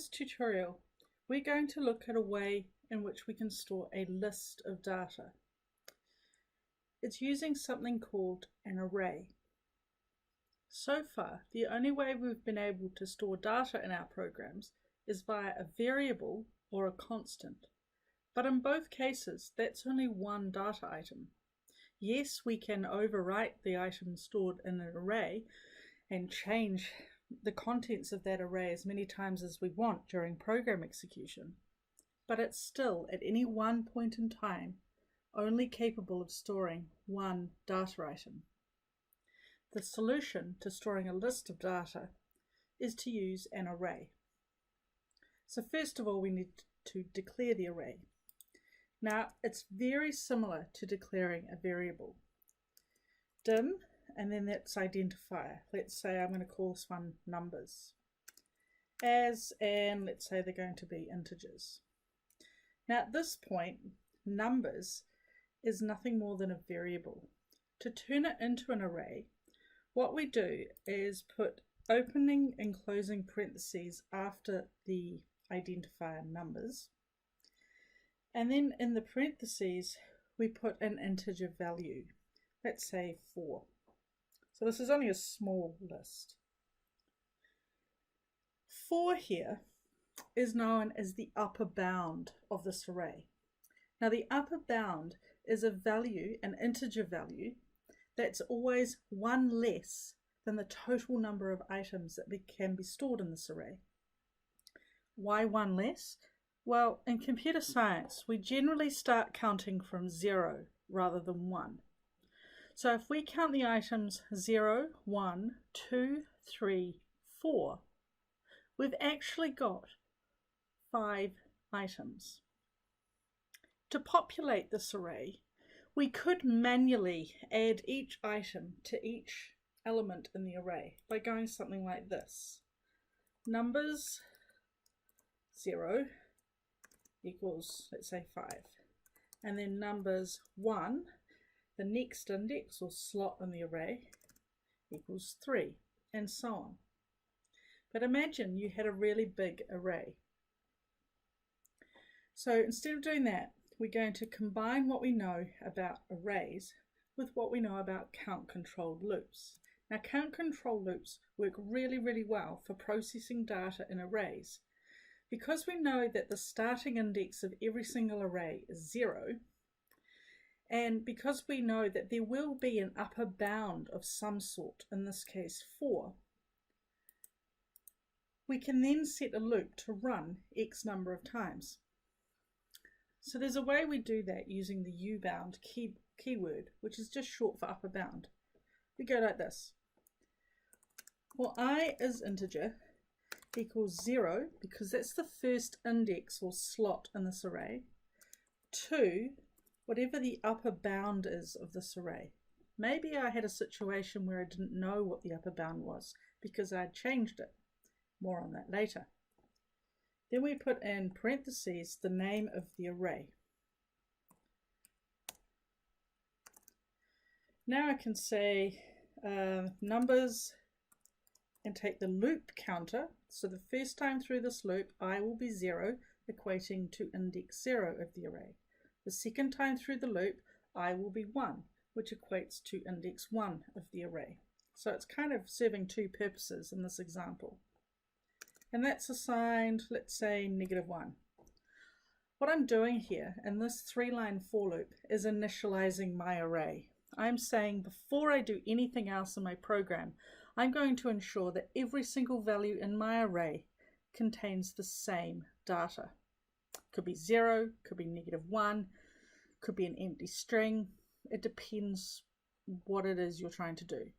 this tutorial, we're going to look at a way in which we can store a list of data. It's using something called an array. So far, the only way we've been able to store data in our programs is via a variable or a constant. But in both cases, that's only one data item. Yes, we can overwrite the item stored in an array and change the contents of that array as many times as we want during program execution, but it's still, at any one point in time, only capable of storing one data item. The solution to storing a list of data is to use an array. So first of all, we need to declare the array. Now, it's very similar to declaring a variable. Dim, and then that's identifier. Let's say I'm going to call this one numbers. And let's say they're going to be integers. Now at this point, numbers is nothing more than a variable. To turn it into an array, what we do is put opening and closing parentheses after the identifier numbers. And then in the parentheses, we put an integer value. Let's say 4. So this is only a small list. 4 here is known as the upper bound of this array. Now the upper bound is a value, an integer value, that's always one less than the total number of items that can be stored in this array. Why one less? Well, in computer science, we generally start counting from 0 rather than 1. So if we count the items 0, 1, 2, 3, 4, we've actually got 5 items. To populate this array, we could manually add each item to each element in the array by going something like this. Numbers 0 equals, let's say, 5. And then numbers 1, the next index or slot in the array, equals 3, and so on. But imagine you had a really big array. So instead of doing that, we're going to combine what we know about arrays with what we know about count-controlled loops. Now, count-controlled loops work really, really well for processing data in arrays. Because we know that the starting index of every single array is 0, and because we know that there will be an upper bound of some sort, in this case 4, we can then set a loop to run X number of times. So there's a way we do that using the ubound keyword, which is just short for upper bound. We go like this. Well, I is integer equals 0, because that's the first index or slot in this array, to whatever the upper bound is of this array. Maybe I had a situation where I didn't know what the upper bound was because I had changed it. More on that later. Then we put in parentheses the name of the array. Now I can say numbers and take the loop counter. So the first time through this loop, I will be 0, equating to index 0 of the array. The second time through the loop, I will be 1, which equates to index 1 of the array. So it's kind of serving two purposes in this example. And that's assigned, let's say, -1. What I'm doing here in this 3-line for loop is initializing my array. I'm saying before I do anything else in my program, I'm going to ensure that every single value in my array contains the same data. Could be 0, could be -1, could be an empty string. It depends what it is you're trying to do.